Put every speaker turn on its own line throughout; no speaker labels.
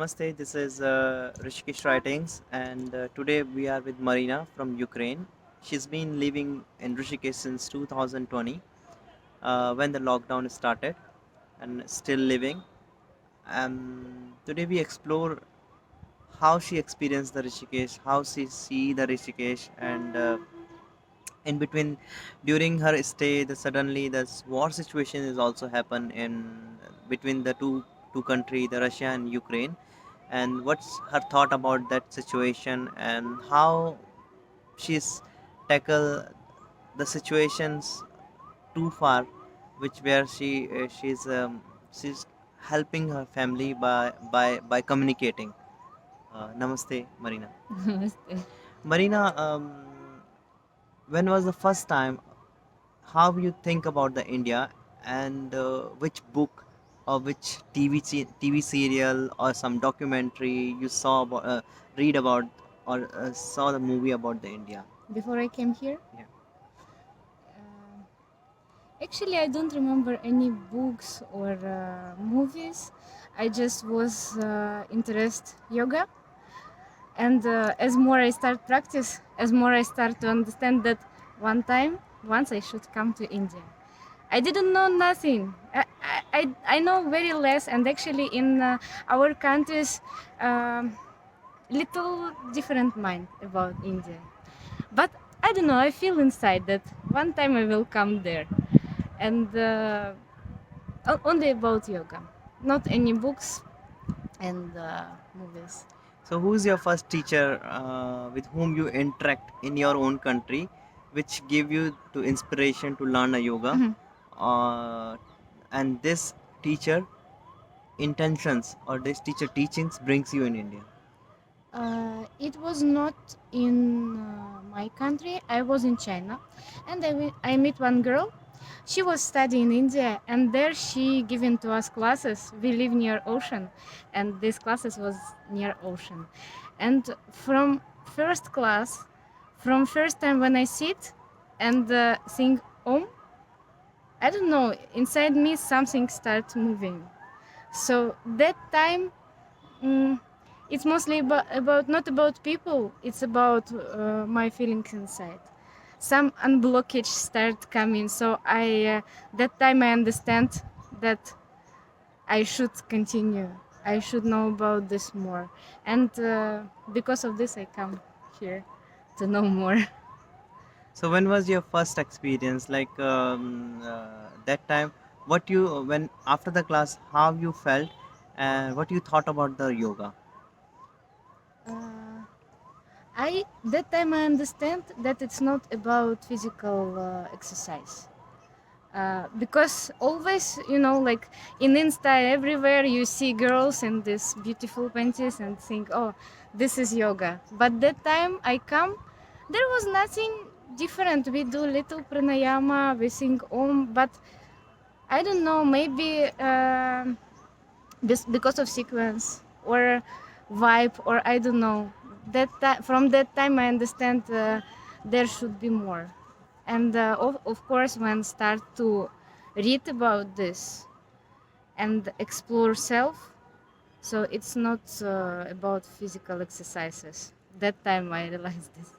Namaste, this is Rishikesh Writings, and today we are with Marina from Ukraine. She's been living in Rishikesh since 2020 when the lockdown started and still living. Today we explore how she experienced the Rishikesh, how she see the Rishikesh, and in between during her stay the suddenly this war situation is also happen in between the two country, the Russia and Ukraine, and what's her thought about that situation and how she's tackle the situations too far, which where she's helping her family by communicating. Namaste, Marina.
Namaste.
Marina, when was the first time how you think about the India, and which book or which TV serial or some documentary you saw about, read about, or saw the movie about the India?
Before I came here,
Yeah.
uh, actually, I don't remember any books or movies. I just was interested yoga, and as more I start practice, as more I start to understand that once I should come to India. I didn't know nothing. I know very less, and actually in our countries, little different mind about India. But I don't know. I feel inside that one time I will come there, and only about yoga, not any books and movies.
So, who's your first teacher with whom you interact in your own country, which give you to inspiration to learn a yoga?
Mhm.
Uh, and this teacher intentions or this teacher teachings brings you in India.
It was not in my country. I was in China, and I met one girl. She was studying in India, and there she given to us classes. We live near ocean, and this classes was near ocean. And from first class, from first time when I sit and sing Om, I don't know, inside me something starts moving. So that time, mm, it's mostly about not about people. It's about my feelings inside. Some unblockage start coming. So I that time I understand that I should continue. I should know about this more, and because of this I come here to know more.
So when was your first experience? Like that time, what you when after the class, how you felt, and what you thought about the yoga?
Uh, I that time I understand that it's not about physical exercise. Because always, like in Insta, everywhere you see girls in these beautiful panties and think, oh, this is yoga. But that time I come, there was nothing different. We do little pranayama, we sing om, but I don't know, maybe because of sequence or vibe, or I don't know. From that time I understand there should be more, and of course when start to read about this and explore self, so it's not about physical exercises. That time I realized this.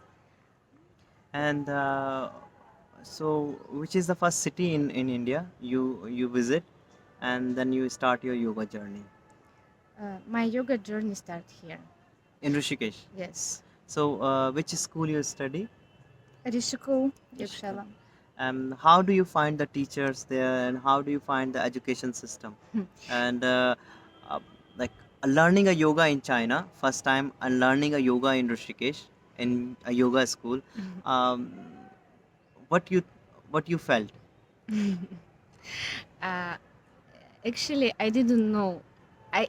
And so, which is the first city in India you visit, and then you start your yoga journey
My yoga journey start here.
in Rishikesh.
Yes.
So, which school you study?
Rishikesh
Rishikesh.
Yakshala.
How do you find the teachers there, and how do you find the education system? And uh, like learning a yoga in China, first time, and learning a yoga in Rishikesh in a yoga school. Um, what you what you felt?
uh, Actually, I didn't know. I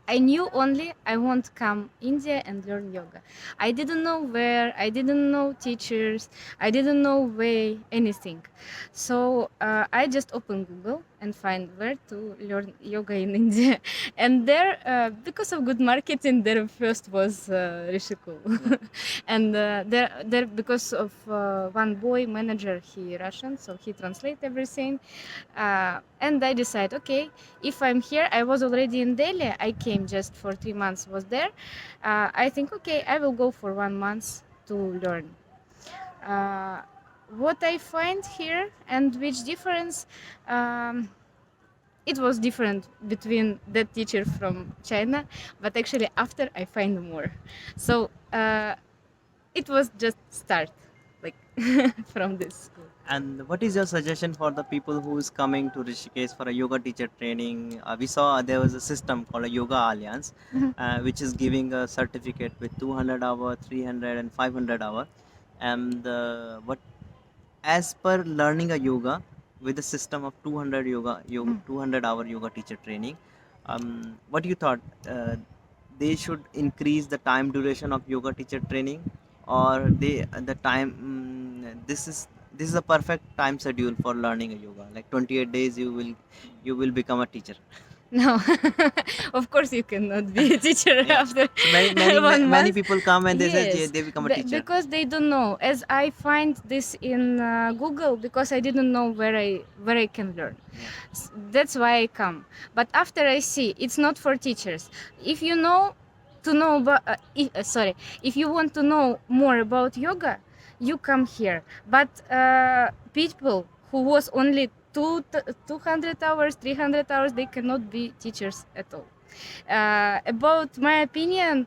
I knew only I want to come India and learn yoga. I didn't know where. I didn't know teachers. I didn't know way anything. So I just opened Google and find where to learn yoga in India. And there, because of good marketing, there first was Rishikesh. And there because of one boy manager, he Russian, so he translate everything. And I decide, okay, if I'm here, I was already in Delhi. I came just for 3 months, was there. I think, okay, I will go for 1 month to learn. Uh, what I find here and which difference, um, it was different between that teacher from China, but actually after I find more. So it was just start like from this school.
And what is your suggestion for the people who is coming to Rishikesh for a yoga teacher training? We saw there was a system called a Yoga Alliance, which is giving a certificate with 200 hour, 300 and 500 hour. And what as per learning a yoga with a system of 200 yoga 200-hour yoga teacher training, what you thought, they should increase the time duration of yoga teacher training, or they the time, this is a perfect time schedule for learning a yoga, like 28 days you will become a teacher.
No, of course you cannot be a teacher
Yeah,
after
so many
1 month.
people come and they say
Yes,
they become a teacher.
because they don't know. As I find this in Google, because I didn't know where I can learn.
Yeah.
That's why I come. But after I see, it's not for teachers. If you know to know about, if you want to know more about yoga, you come here. But people who was only 200 hours, 300 hours, they cannot be teachers at all. About my opinion,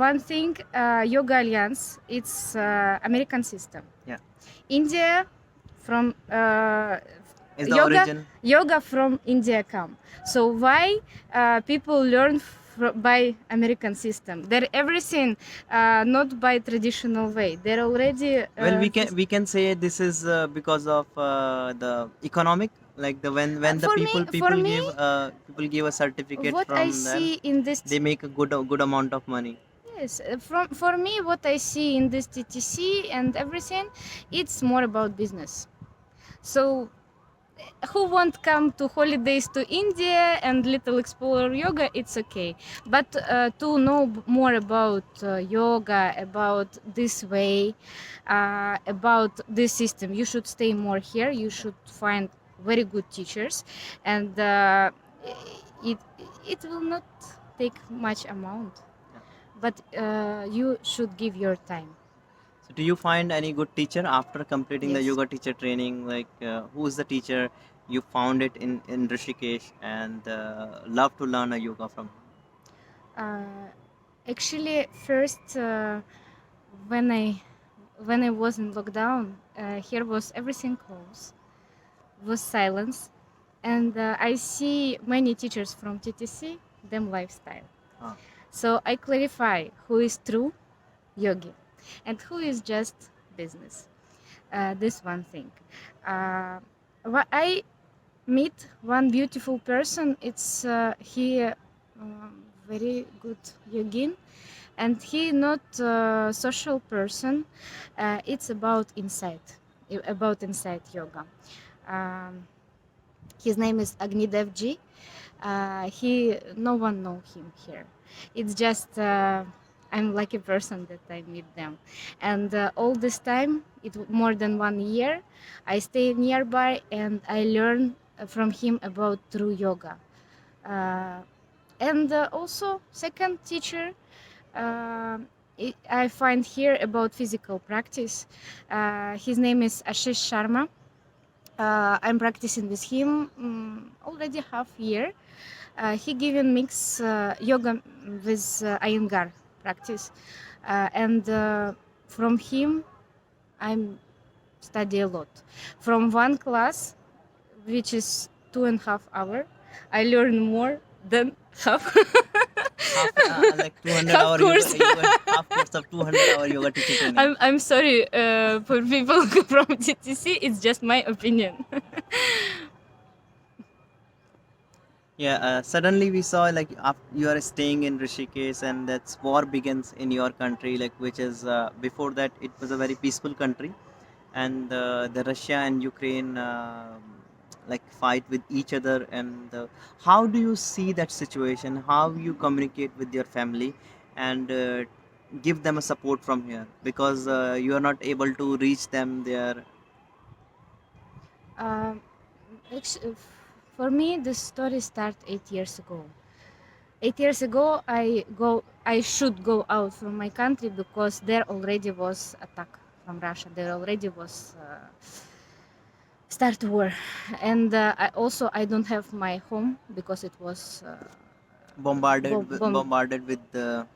one thing, Yoga Alliance, it's American system.
Yeah,
India from
is the
yoga
origin.
yoga from India come. So why people learn by American system? They're everything not by traditional way. They're already
Well, we can say this is because of the economic, like the when the
for me for me
people give a certificate
what I
from there,
see in this
they make a good amount of money.
yes, from for me, what I see in this TTC and everything, it's more about business. So, who won't come to holidays to India and little explore yoga? It's okay. But to know more about yoga, about this way, about this system, you should stay more here. You should find very good teachers, and it it will not take much amount, but you should give your time.
So, do you find any good teacher after completing the
Yes.
yoga teacher training? Like, who is the teacher you found it in Rishikesh and love to learn a yoga from?
Uh, Actually, first when I when I was in lockdown, here was everything closed, was silence, and I see many teachers from TTC, them lifestyle.
Ah.
So I clarify who is true yogi and who is just business. This one thing. I meet one beautiful person. It's he very good yogin, and he not social person. It's about inside yoga. Um, his name is Agnidev Ji. He no one know him here. It's just I'm lucky person that I meet them, and all this time more than 1 year, I stay nearby and I learn from him about true yoga. Uh, and also second teacher, uh, I find here about physical practice. His name is Ashish Sharma. I'm practicing with him already half year. He given mix yoga with Iyengar practice, and from him I'm study a lot. From one class, which is 2.5 hours, I learn more than half.
Half, like 200
Half
hour
course.
half course of 200-hour yoga teacher training.
I'm sorry for people from TTC. It's just my opinion.
Yeah, suddenly we saw like you are staying in Rishikesh and that's war begins in your country, like which is before that it was a very peaceful country, and the Russia and Ukraine like fight with each other. And how do you see that situation? How you communicate with your family and give them a support from here, because you are not able to reach them there.
Um, for me, the story started 8 years ago. 8 years ago, I should go out from my country because there already was attack from Russia. There already was start war, and I don't have my home because it was bomb.
Bombarded with the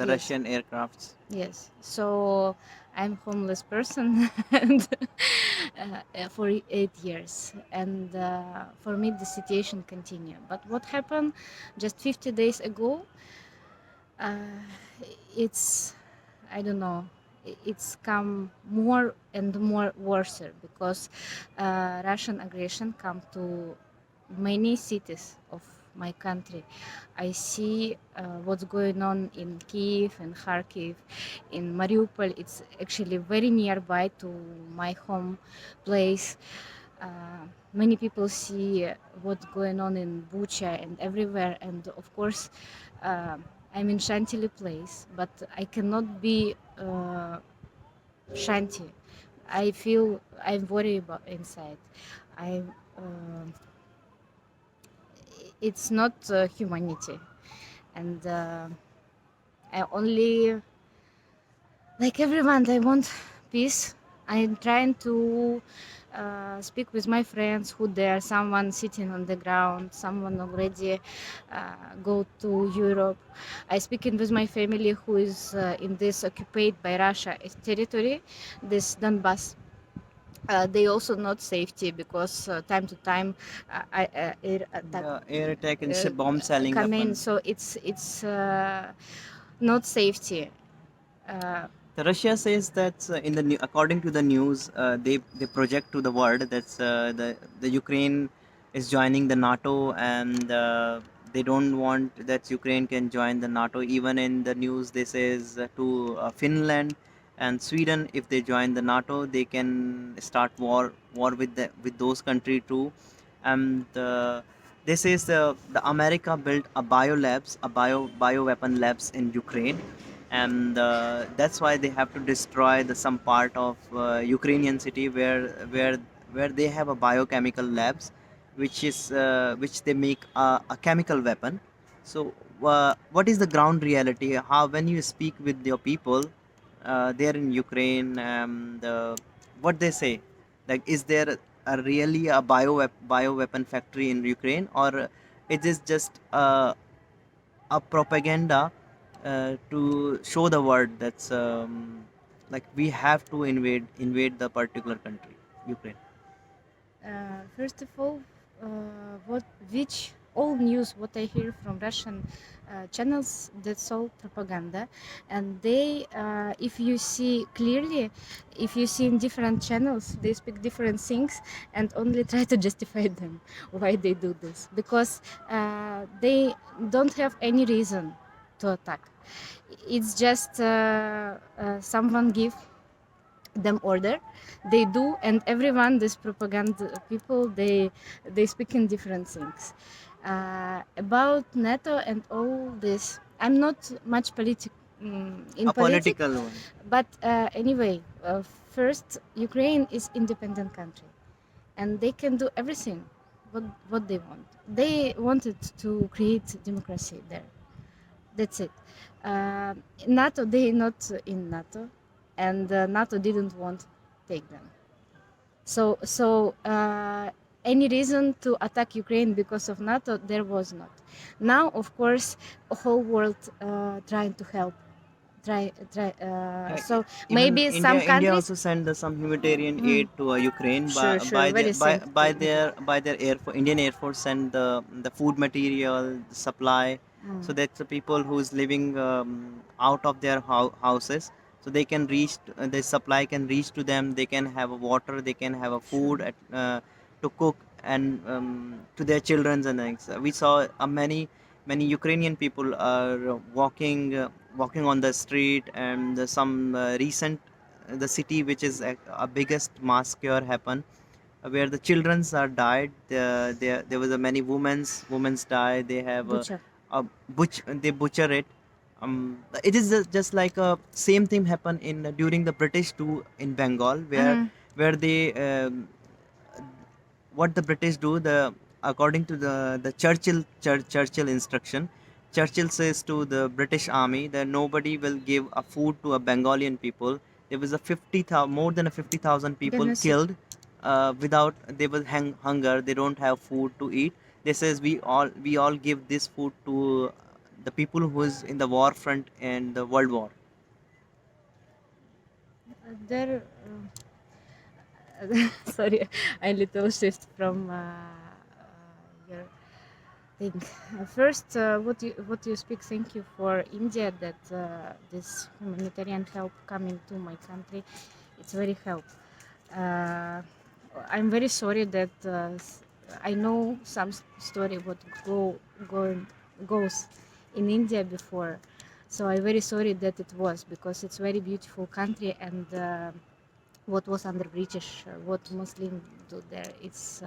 Yes,
Russian aircrafts.
yes. So I'm homeless person, and for 8 years, and for me the situation continue. But what happened just 50 days ago? Uh, it's I don't know. It's come more and more worse because Russian aggression come to many cities of my country. I see what's going on in Kiev and Kharkiv, in Mariupol. It's actually very nearby to my home place. Many people see what's going on in Bucha and everywhere, and of course, uh, I'm in Chantilly place, but I cannot be Shanti. I feel I'm worried about inside. I It's not humanity, and I only like everyone. I want peace. I'm trying to speak with my friends who there. Someone sitting on the ground. Someone already go to Europe. I speaking with my family who is in this occupied by Russia territory, this Donbass. They also not safety because time to time air attack
Yeah, air attack and
uh,
bomb selling
come in,
happen.
so it's not safety. Uh,
The Russia says that in the according to the news, they project to the world that the Ukraine is joining the NATO, and they don't want that Ukraine can join the NATO. Even in the news, they says to Finland and Sweden, if they join the NATO, they can start war with with those country too. And this is the America built a bio weapon labs in Ukraine, and that's why they have to destroy the some part of Ukrainian city where they have a biochemical labs, which they make a chemical weapon. So what is the ground reality? How when you speak with your people there in Ukraine, what they say, like is there a really a bio weapon factory in Ukraine, or it is just a propaganda to show the world that's like we have to invade the particular country, Ukraine.
First of all, what which all news what I hear from Russian channels, that's all propaganda, and they if you see clearly, if you see in different channels, they speak different things and only try to justify them why they do this because they don't have any reason to attack. It's just someone give them order, they do, and everyone, this propaganda people, they speak in different things about NATO and all this. I'm not much in
A
politics,
political one.
but anyway, first, Ukraine is independent country and they can do everything what they want. They wanted to create democracy there, that's it. Uh, NATO, they not in NATO, and NATO didn't want to take them. So any reason to attack Ukraine because of NATO there was not. Now, of course, the whole world trying to help.
Yeah,
So
even
maybe
India
some
India
countries.
also sent some humanitarian
Mm,
aid to Ukraine
sure, sure, very sent to India.
by their Indian Air Force sent the food material, the supply,
Mm,
so that the people who's living out of their houses, so they can reach the supply can reach to them. They can have a water, they can have a food
sure.
to cook, and to their children and things. We saw many Ukrainian people are walking on the street, and some recent the city which is a biggest mass cure happen where the childrens are died. There was a many women's die. They have
Butcher.
a they butcher it. It is just like a same thing happen in during the British too in Bengal,
Mm-hmm.
where they what the British do, the according to the Churchill instruction, Churchill says to the British army that nobody will give a food to a Bengalian people. There was a 50,000, more than a 50,000 people
Genocide.
killed without they will hunger. They don't have food to eat. They says we all give this food to the people who is in the war front and the World War.
There. Sorry, I little shift from your thing. First, what you speak. Thank you for India that this humanitarian help coming to my country. It's very help. Uh, I'm very sorry that I know some story what go goes in India before, so I'm very sorry that it was because it's very beautiful country and what was under British, what Muslim do there, it's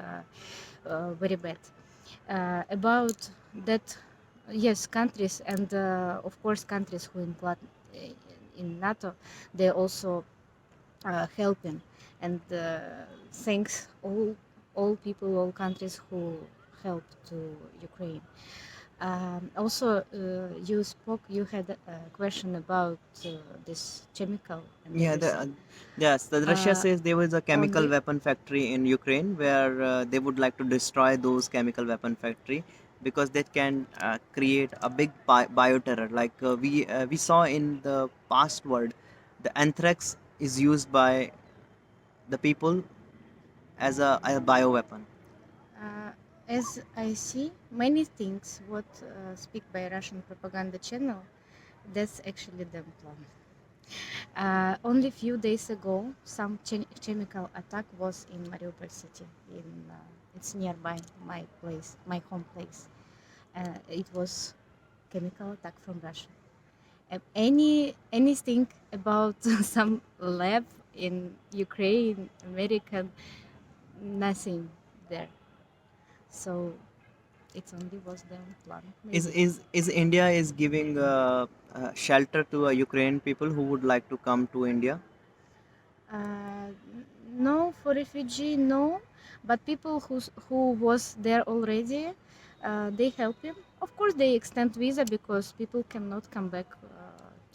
very bad. About that, yes, countries and of course countries who in NATO, they also helping and thanks all people, all countries who help to Ukraine. Also, you had a question about this chemical and
Yeah,
everything.
yes, the Russia
Uh,
says there was a chemical
Only
weapon factory in Ukraine where they would like to destroy those chemical weapon factory because that can create a big bioterror. Like we saw in the past world, the anthrax is used by the people as a bioweapon.
uh, as I see many things what speak by Russian propaganda channel, that's actually them plan. Only few days ago, some chemical attack was in Mariupol city. It's nearby my place, my home place. It was chemical attack from Russia. Anything about some lab in Ukraine, American, nothing there. So it only was their plan,
Is
maybe.
is is India is giving shelter to Ukrainian people who would like to come to India?
Uh, no, for refugee, no. But people who was there already, they help him. Of course, they extend visa because people cannot come back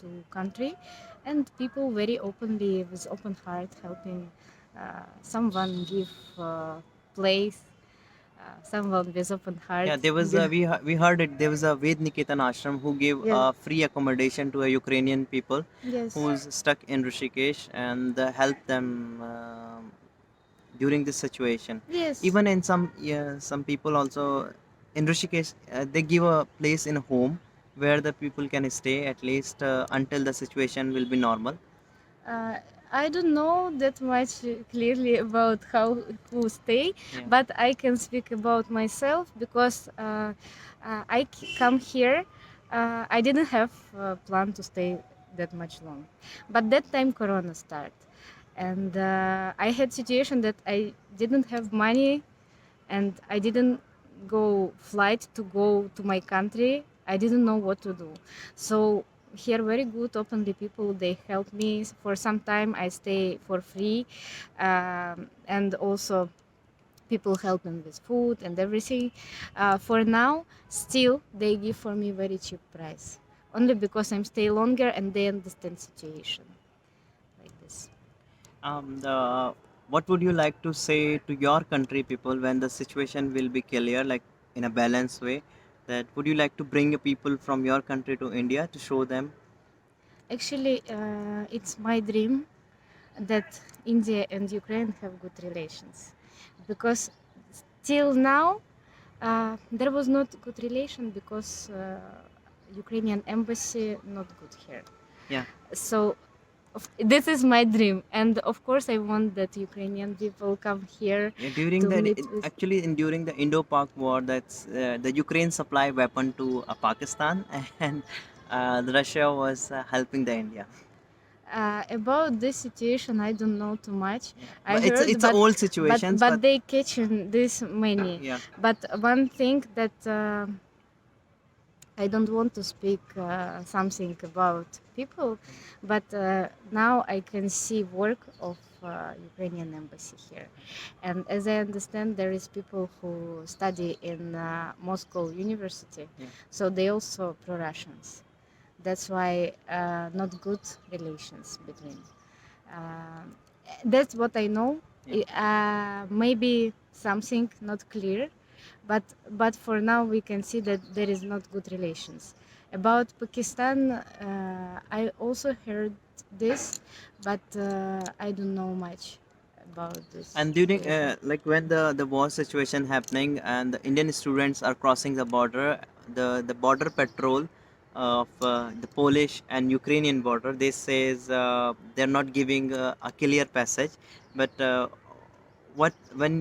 to country, and people very openly with open heart helping. Someone give place, someone with open heart.
Yeah, there was we heard it. There was a Ved Niketan ashram who gave
Yeah.
free accommodation to a Ukrainian people
Yes.
who's stuck in Rishikesh and helped them during this situation.
Yes.
Even in some, yeah, some people also in Rishikesh they give a place in a home where the people can stay at least until the situation will be normal.
Uh, I don't know that much clearly about how who stay,
Yeah.
but I can speak about myself because come here. I didn't have plan to stay that much long, but that time Corona start, and I had situation that I didn't have money and I didn't go flight to go to my country. I didn't know what to do. So here very good openly people they help me for some time. I stay for free, and also people help me with food and everything. For now, still they give for me very cheap price only because I'm stay longer and they understand situation like this.
The what would you like to say to your country people when the situation will be clear, like in a balanced way? That would you like to bring people from your country to India to show them?
Actually, it's my dream that India and Ukraine have good relations, because till now there was not good relation because Ukrainian embassy not good here.
Yeah.
So this is my dream, and of course I want that Ukrainian people come here
Yeah, during
to
the
meet with.
actually in during the Indo-Pak war, that's the Ukraine supply weapon to Pakistan, and the Russia was helping the India.
About this situation, I don't know too much.
Yeah.
I
But it's
heard,
it's a
but
old situations, but
they catching this many.
yeah.
But one thing that I don't want to speak something about people, but now I can see work of Ukrainian embassy here, and as I understand, there is people who study in Moscow University,
Yeah.
so they also pro-Russians. That's why not good relations between. Uh, that's what I know.
Yeah.
Maybe something not clear, but for now we can see that there is not good relations. About Pakistan, I also heard this, but I don't know much about this
And during
situation.
like when the war situation happening and the Indian students are crossing the border, the border patrol of the Polish and Ukrainian border, they says they're not giving a clear passage, but what when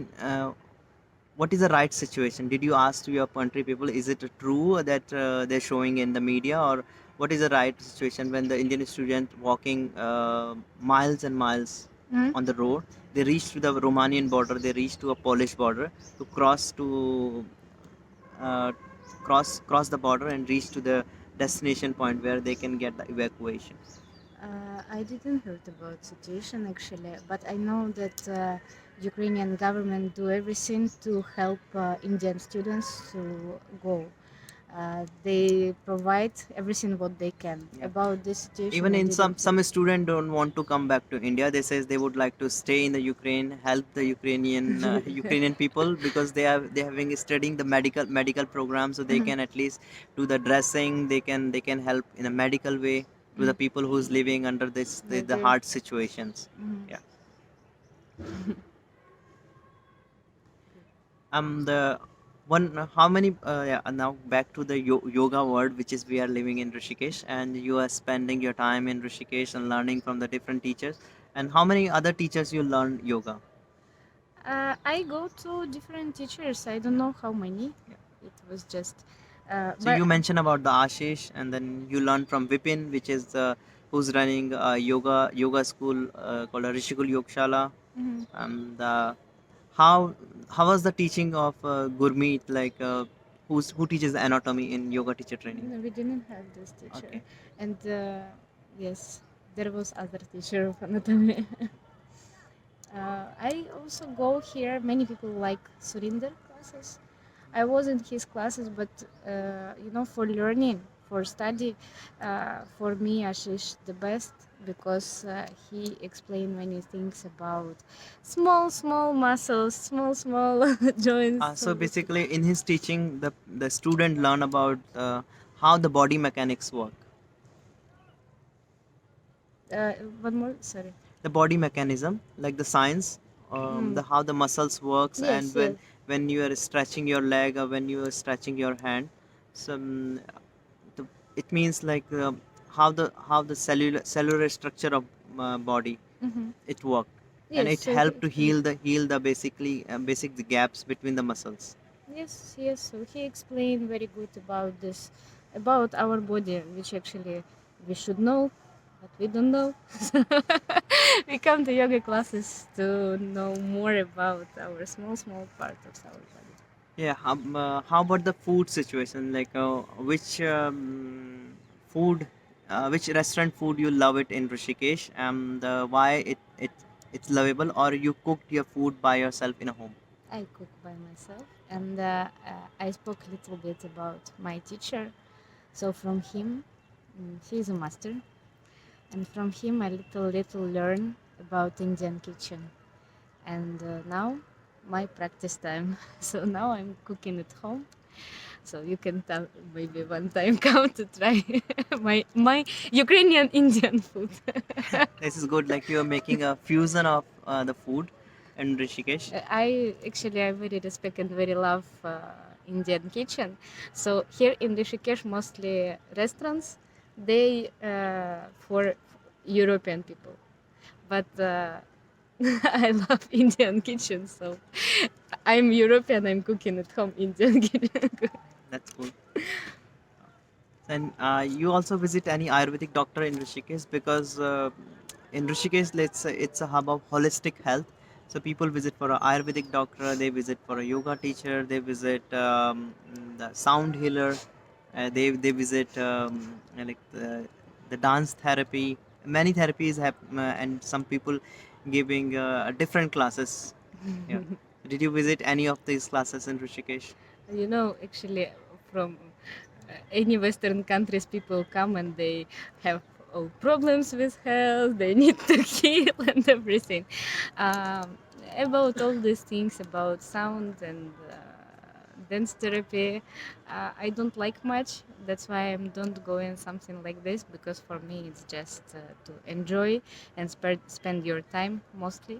what is the right situation? Did you ask to your country people, is it true that they're showing in the media, or what is the right situation when the Indian student walking miles and miles
Hmm?
on the road, they reach to the Romanian border, they reach to a Polish border to uh, cross the border and reach to the destination point where they can get the evacuation.
I didn't heard about situation actually, but I know that Ukrainian government do everything to help Indian students to go. They provide everything what they can.
Yeah.
About this situation,
Even
I
in
didn't
some
hear.
student don't want to come back to India, they says they would like to stay in the Ukraine, help the Ukrainian Ukrainian people, because they having studying the medical program, so they can at least do the dressing, they can help in a medical way to the people who's living under the
Maybe.
hard situations.
Mhm.
Yeah. The one how many yeah, now back to the yoga world, which is we are living in Rishikesh, and you are spending your time in Rishikesh and learning from the different teachers, and how many other teachers you learn yoga?
I go to different teachers. I don't know how many.
Yeah.
It was just,
So
but
you mentioned about the Ashish, and then you learn from Vipin, which is who's running a yoga school called a Rishikul Yogshala.
mhm.
And how how was the teaching of Gurmeet, like who teaches anatomy in yoga teacher training?
No, we didn't have this teacher,
Okay.
and yes, there was other teacher of anatomy. I also go here. Many people like Surinder classes. I was in his classes, but for learning, for study, for me, Ashish the best because he explained many things about small muscles, small joints.
So basically, in his teaching, the student learn about how the body mechanics work.
Uh, One more, sorry.
The body mechanism, like the science,
Mm.
the how the muscles works, and
Yes, yes.
when you are stretching your leg or when you are stretching your hand, some the, it means like how the cellular structure of body
Mm-hmm.
it worked, and
Yes,
it
so he
helped to
explained.
heal the basically basic the gaps between the muscles.
Yes, yes. So he explained very good about this, about our body, which actually we should know, but we don't know. So we come to yoga classes to know more about our small part of our body.
Yeah, how about the food situation? Like, which food, which restaurant food you love it in Rishikesh, and why it's lovable, or you cooked your food by yourself in a home?
I cook by myself, and I spoke a little bit about my teacher. So from him, he's a master, and from him I little learn about Indian kitchen. And now my practice time. So now I'm cooking at home. So you can tell maybe one time come to try my Ukrainian Indian food.
This is good. Like you are making a fusion of the food in Rishikesh.
I very respect and very love Indian kitchen. So here in Rishikesh, mostly restaurants, they for European people. But I love Indian kitchen, so I'm European. I'm cooking at home Indian kitchen.
That's cool. And you also visit any Ayurvedic doctor in Rishikesh, because in Rishikesh, let's say it's a hub of holistic health. So people visit for a Ayurvedic doctor, they visit for a yoga teacher, they visit the sound healer, they visit like the dance therapy. Many therapies have, and some people giving different classes. Yeah. Did you visit any of these classes in Rishikesh?
Actually, from any Western countries, people come and they have all problems with health. They need to heal and everything. Um, about all these things about sound and dance therapy, I don't like much. That's why I don't go in something like this, because for me it's just to enjoy and spend your time mostly.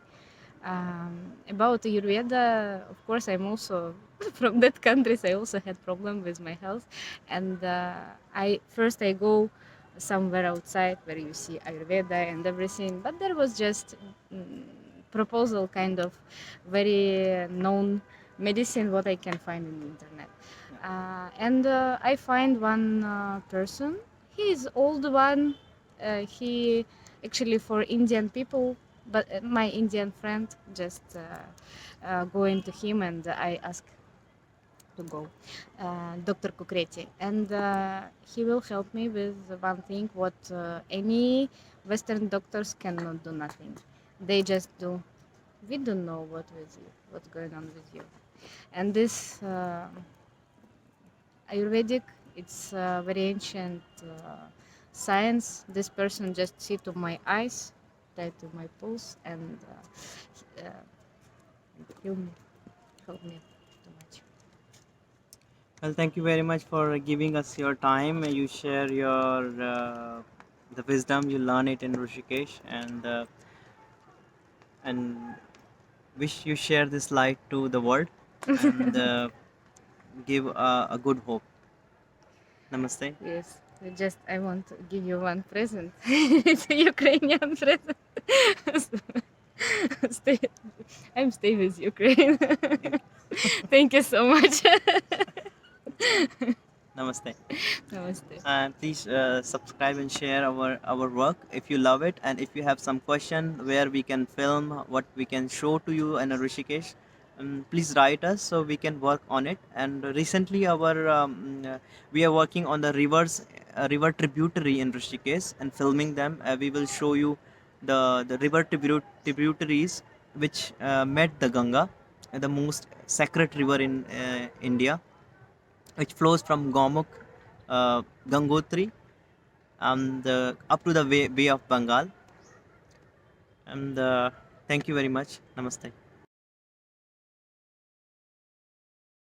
About Ayurveda, of course, I'm also from that countries. I also had problem with my health, and I go somewhere outside where you see Ayurveda and everything. But there was just proposal, kind of very known medicine what I can find in the internet. And I find one person. He is old one. He actually for Indian people, but my Indian friend just going to him and I ask to go, Dr. Kukreti, and he will help me with one thing what any Western doctors cannot do nothing. They just do. We don't know what's going on with you, and this Ayurvedic, it's very ancient science. This person just see to my eyes, tie to my pulse, and heal me, help me too much.
Well, thank you very much for giving us your time. You share your the wisdom you learn it in Rishikesh, and wish you share this light to the world and give a good hope. Namaste.
Yes, just I want to give you one present. It's a Ukrainian present. stay, I'm staying with Ukraine. Thank you so much.
Namaste.
Namaste.
And please subscribe and share our work if you love it, and if you have some question where we can film, what we can show to you in a Rishikesh, please write us so we can work on it. And recently we are working on the river tributary in Rishikesh and filming them. We will show you the river tributaries which met the Ganga, the most sacred river in India, which flows from Gomukh, Gangotri, and up to the Bay of Bengal. And thank you very much. Namaste.